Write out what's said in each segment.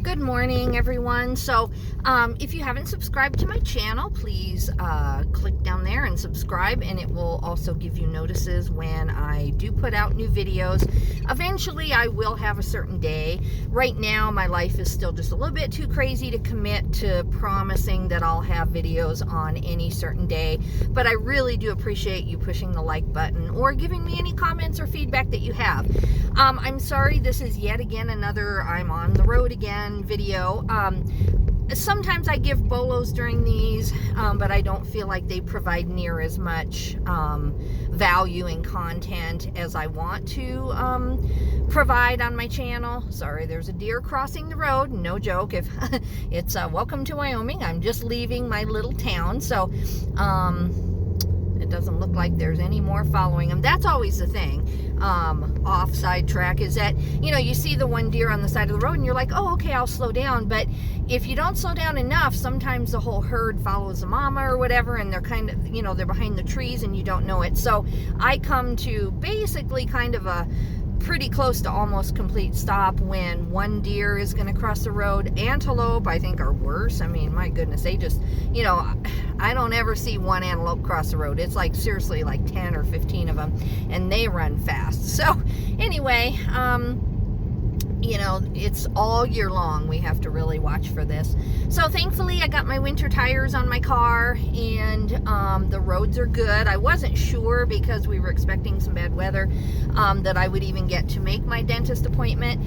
Good morning, everyone. So if you haven't subscribed to my channel, please click down there and subscribe, and it will also give you notices when I do put out new videos. Eventually I will have a certain day. Right now my life is still just a little bit too crazy to commit to promising that I'll have videos on any certain day, but I really do appreciate you pushing the like button or giving me any comments or feedback that you have. I'm sorry, this is yet again another I'm on the road again video. Sometimes I give bolos during these, but I don't feel like they provide near as much value and content as I want to provide on my channel. Sorry, there's a deer crossing the road. No joke. If it's welcome to Wyoming. I'm just leaving my little town, so it doesn't look like there's any more following them. That's always the thing, off sidetrack, is that, you know, you see the one deer on the side of the road and you're like, oh, okay, I'll slow down. But if you don't slow down enough, sometimes the whole herd follows the mama or whatever, and they're kind of, you know, they're behind the trees and you don't know it. So I come to basically kind of a pretty close to almost complete stop when one deer is going to cross the road. Antelope, I think, are worse. I mean, my goodness, they just, you know, I don't ever see one antelope cross the road. It's like seriously like 10 or 15 of them, and they run fast. So anyway, you know, it's all year long. We have to really watch for this. So thankfully I got my winter tires on my car, and the roads are good. I wasn't sure, because we were expecting some bad weather, that I would even get to make my dentist appointment.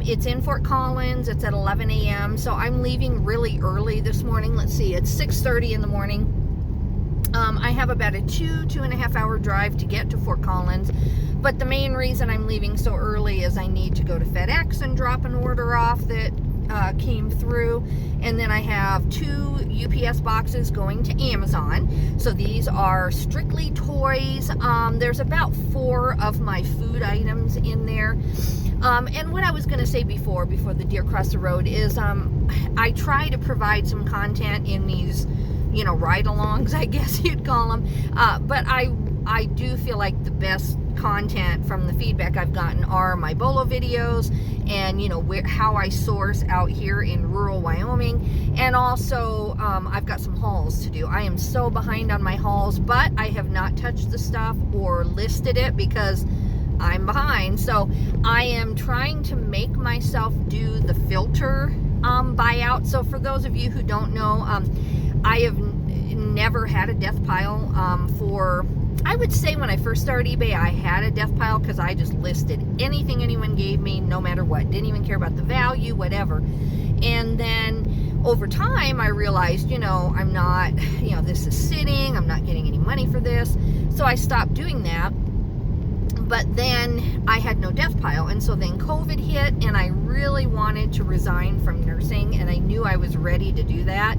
It's in Fort Collins. It's at 11 a.m. So I'm leaving really early this morning. Let's see, it's 6:30 in the morning. I have about a 2.5 hour drive to get to Fort Collins, but the main reason I'm leaving so early is I need to go to FedEx and drop an order off that came through, and then I have 2 UPS boxes going to Amazon. So these are strictly toys. There's about 4 of my food items in there. And what I was going to say before the deer crossed the road is I try to provide some content in these, you know, ride-alongs, I guess you'd call them. But I do feel like the best content from the feedback I've gotten are my bolo videos, and, you know, how I source out here in rural Wyoming. And also I've got some hauls to do. I am so behind on my hauls, but I have not touched the stuff or listed it because I'm behind. So I am trying to make myself do the filter buyout. So for those of you who don't know, I have never had a death pile. I would say when I first started eBay, I had a death pile because I just listed anything anyone gave me, no matter what. Didn't even care about the value, whatever. And then over time, I realized, you know, I'm not, you know, this is sitting, I'm not getting any money for this. So I stopped doing that. But then I had no death pile, and so then COVID hit, and I really wanted to resign from nursing, and I knew I was ready to do that,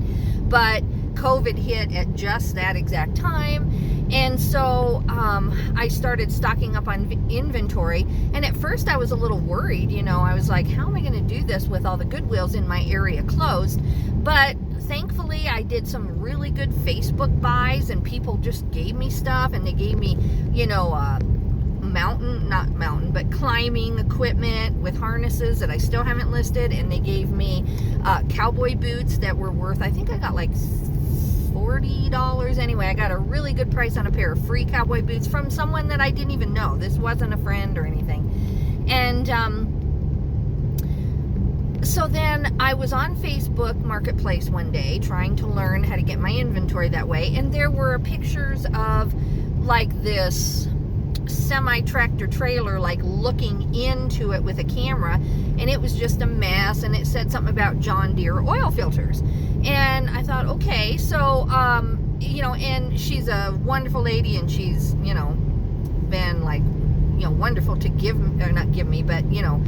but COVID hit at just that exact time. And so I started stocking up on inventory, and at first I was a little worried. You know, I was like, how am I going to do this with all the Goodwills in my area closed? But thankfully I did some really good Facebook buys, and people just gave me stuff, and they gave me, you know, but climbing equipment with harnesses that I still haven't listed, and they gave me cowboy boots that were worth, I think I got like $40. Anyway, I got a really good price on a pair of free cowboy boots from someone that I didn't even know. This wasn't a friend or anything. And so then I was on Facebook Marketplace one day trying to learn how to get my inventory that way, and there were pictures of like this semi-tractor trailer, like looking into it with a camera, and it was just a mess, and it said something about John Deere oil filters. And I thought, okay, so you know, and she's a wonderful lady, and she's, you know, been like, you know, wonderful to not give me, but, you know,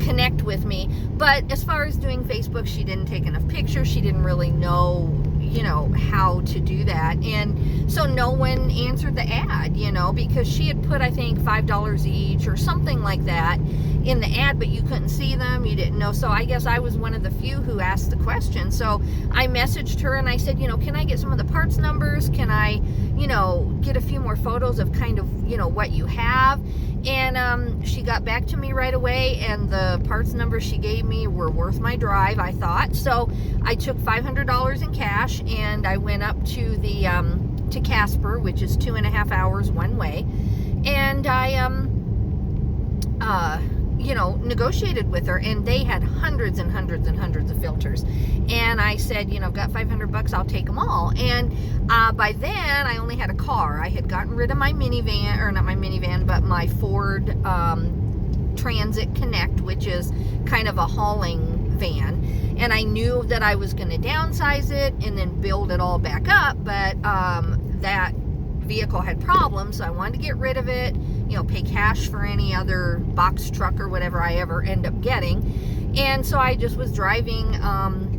connect with me. But as far as doing Facebook, she didn't take enough pictures. She didn't really know, you know, how to do that. And so no one answered the ad, you know, because she had put, I think, $5 each or something like that in the ad, but you couldn't see them, you didn't know. So I guess I was one of the few who asked the question. So I messaged her and I said, you know, can I get some of the parts numbers? Can I, you know, get a few more photos of kind of, you know, what you have? And she got back to me right away, and the parts numbers she gave me were worth my drive, I thought. So I took $500 in cash, and I went up to the to Casper, which is 2.5 hours one way, and I negotiated with her, and they had hundreds and hundreds and hundreds of filters. And I said, I've got $500, I'll take them all. And by then I only had a car. I had gotten rid of my minivan, or not my minivan, but my Ford Transit Connect, which is kind of a hauling van. And I knew that I was going to downsize it and then build it all back up, but that vehicle had problems, so I wanted to get rid of it, pay cash for any other box truck or whatever I ever end up getting. And so I just was driving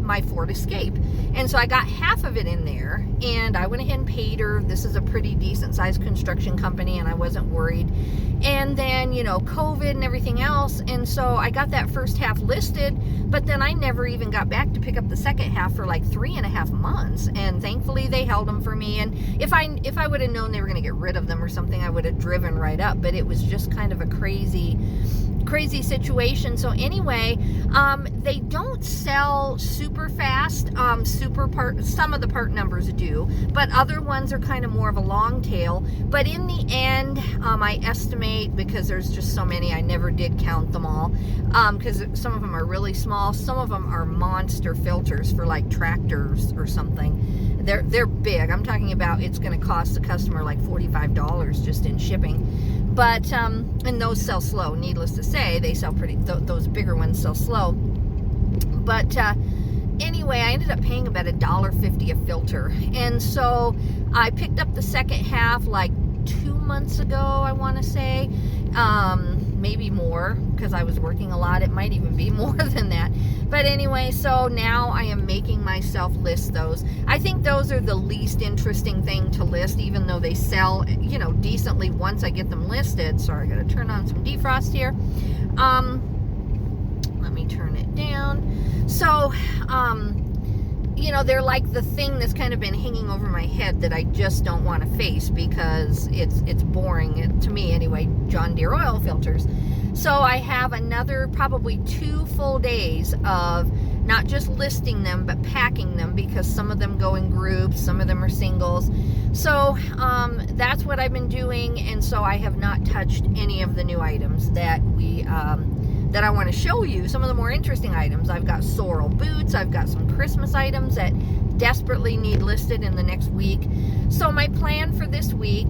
my Ford Escape, and so I got half of it in there, and I went ahead and paid her. This is a pretty decent sized construction company, and I wasn't worried. And then COVID and everything else, and so I got that first half listed, but then I never even got back to pick up the second half for like 3.5 months. And thankfully they held them for me. And if I would have known they were going to get rid of them or something, I would have driven right up. But it was just kind of a crazy situation. So anyway, they don't sell super fast. Some of the part numbers do, but other ones are kind of more of a long tail. But in the end, I estimate, because there's just so many, I never did count them all, because some of them are really small, some of them are monster filters for like tractors or something. They're big. I'm talking about, it's going to cost the customer like $45 just in shipping. But and those sell slow. Needless to say, they sell pretty. Those bigger ones sell slow. But anyway, I ended up paying about $1.50 a filter, and so I picked up the second half like 2 months ago, I want to say, maybe more, because I was working a lot. It might even be more than that. But anyway, so now I am making myself list those. I think those are the least interesting thing to list, even though they sell, decently once I get them listed. Sorry, I gotta turn on some defrost here. Let me turn it down. So, they're like the thing that's kind of been hanging over my head that I just don't want to face, because it's boring to me anyway. John Deere oil filters. So I have another probably 2 full days of not just listing them, but packing them, because some of them go in groups, some of them are singles. So that's what I've been doing, and so I have not touched any of the new items that that I want to show you. Some of the more interesting items. I've got sorrel boots. I've got some Christmas items that desperately need listed in the next week. So my plan for this week,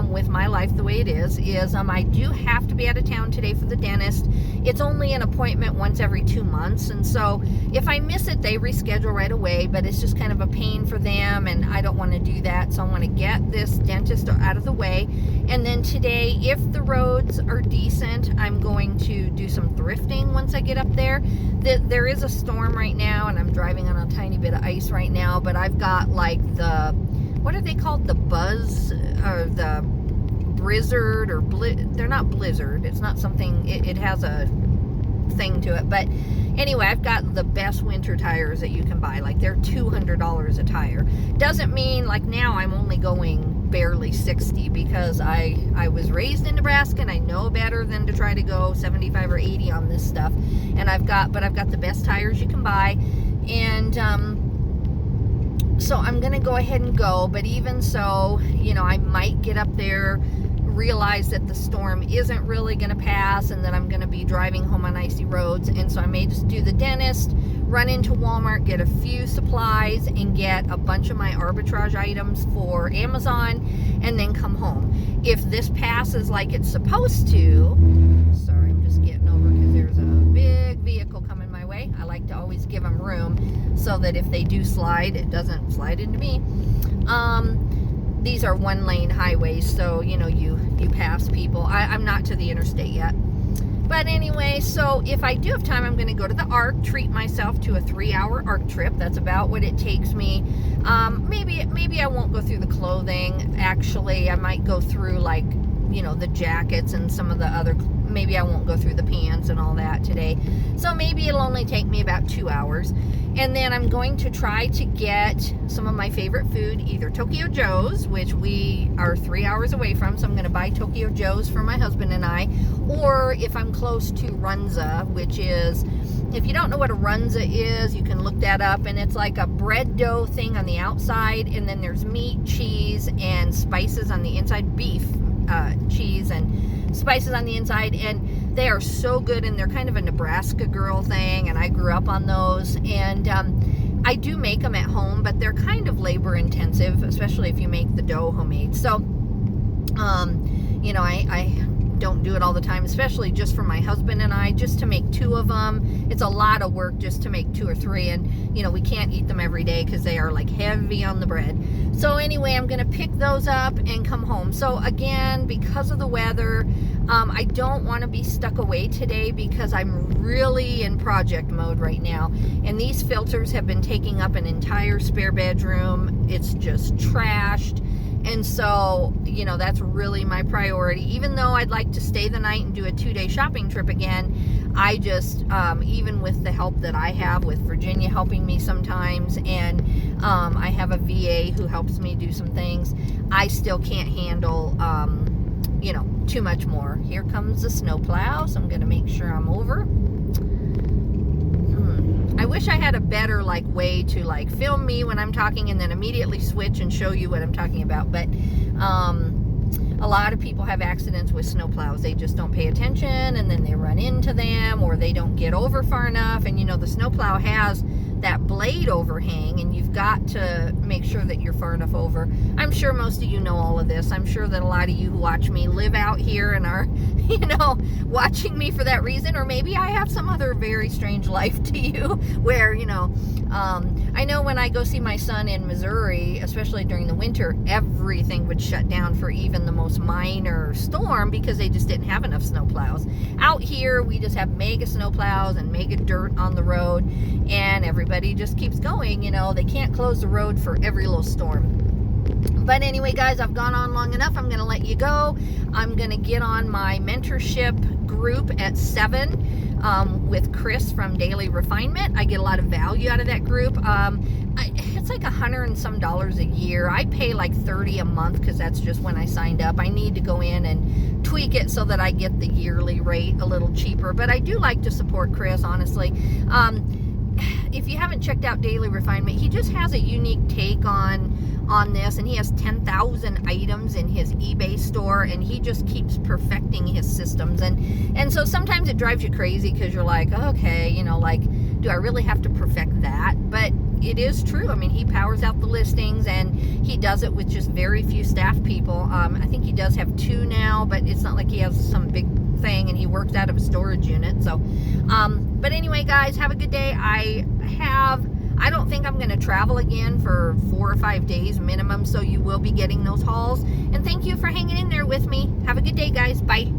with my life the way it is I do have to be out of town today for the dentist. It's only an appointment once every 2 months, and so if I miss it, they reschedule right away, but it's just kind of a pain for them, and I don't want to do that. So I want to get this dentist out of the way. And then today, if the roads are decent, I'm going to do some thrifting once I get up there. There is a storm right now, and I'm driving on a tiny bit of ice right now, but I've got like what are they called? The buzz, or the blizzard, or they're not blizzard. It's not something, it has a thing to it. But anyway, I've got the best winter tires that you can buy. Like, they're $200 a tire. Doesn't mean, like, now I'm only going barely 60, because I was raised in Nebraska, and I know better than to try to go 75 or 80 on this stuff. And I've got the best tires you can buy. And so I'm gonna go ahead and go. But even so, I might get up there, realize that the storm isn't really going to pass, and that I'm going to be driving home on icy roads. And so I may just do the dentist, run into Walmart, get a few supplies, and get a bunch of my arbitrage items for Amazon, and then come home. If this passes like it's supposed to, sorry, I'm just getting over because there's a big vehicle coming my way. I like to always give them room so that if they do slide, it doesn't slide into me. These are 1-lane highways, so you pass people. I'm not to the interstate yet. But anyway, so if I do have time, I'm going to go to the Ark, treat myself to a 3-hour Ark trip. That's about what it takes me. Maybe I won't go through the clothing. Actually, I might go through, like, the jackets and some of the other, maybe I won't go through the pans and all that today. So maybe it'll only take me about 2 hours. And then I'm going to try to get some of my favorite food, either Tokyo Joe's, which we are 3 hours away from, so I'm going to buy Tokyo Joe's for my husband and I, or if I'm close to Runza, which is, if you don't know what a Runza is, you can look that up, and it's like a bread dough thing on the outside, and then there's meat, cheese, and spices on the inside, beef, cheese, and spices on the inside, and they are so good, and they're kind of a Nebraska girl thing, and I grew up on those, and I do make them at home, but they're kind of labor intensive, especially if you make the dough homemade. So, you know, I don't do it all the time, especially just for my husband and I, just to make 2 of them. It's a lot of work just to make 2 or 3, and you know, we can't eat them every day because they are like heavy on the bread. So anyway, I'm gonna pick those up and come home. So again, because of the weather, I don't want to be stuck away today because I'm really in project mode right now, and these filters have been taking up an entire spare bedroom. It's just trashed. And so, you know, that's really my priority. Even though I'd like to stay the night and do a 2-day shopping trip again, I just, even with the help that I have with Virginia helping me sometimes, and I have a VA who helps me do some things, I still can't handle, you know, too much more. Here comes the snowplow, so I'm going to make sure I'm over. I wish I had a better like way to like film me when I'm talking and then immediately switch and show you what I'm talking about, but a lot of people have accidents with snowplows. They just don't pay attention, and then they run into them, or they don't get over far enough. And you know, the snowplow has that blade overhang, and you've got to make sure that you're far enough over. I'm sure most of you know all of this. I'm sure that a lot of you who watch me live out here and are, you know, watching me for that reason, or maybe I have some other very strange life to you where, you know, I know when I go see my son in Missouri, especially during the winter, everything would shut down for even the most minor storm because they just didn't have enough snowplows. Out here, we just have mega snowplows and mega dirt on the road, and everybody just keeps going. You know, they can't close the road for every little storm. But anyway, guys, I've gone on long enough. I'm going to let you go. I'm going to get on my mentorship group at 7 with Chris from Daily Refinement. I get a lot of value out of that group. It's like $100 and some a year. I pay like $30 a month because that's just when I signed up. I need to go in and tweak it so that I get the yearly rate a little cheaper. But I do like to support Chris, honestly. If you haven't checked out Daily Refinement, he just has a unique take on this, and he has 10,000 items in his eBay store, and he just keeps perfecting his systems, and so sometimes it drives you crazy because you're like, okay, you know, like, do I really have to perfect that? But it is true. I mean, he powers out the listings, and he does it with just very few staff people. I think he does have 2 now, but it's not like he has some big thing, and he works out of a storage unit. So but anyway, guys, have a good day. I don't think I'm going to travel again for 4 or 5 days minimum, so you will be getting those hauls. And thank you for hanging in there with me. Have a good day, guys. Bye.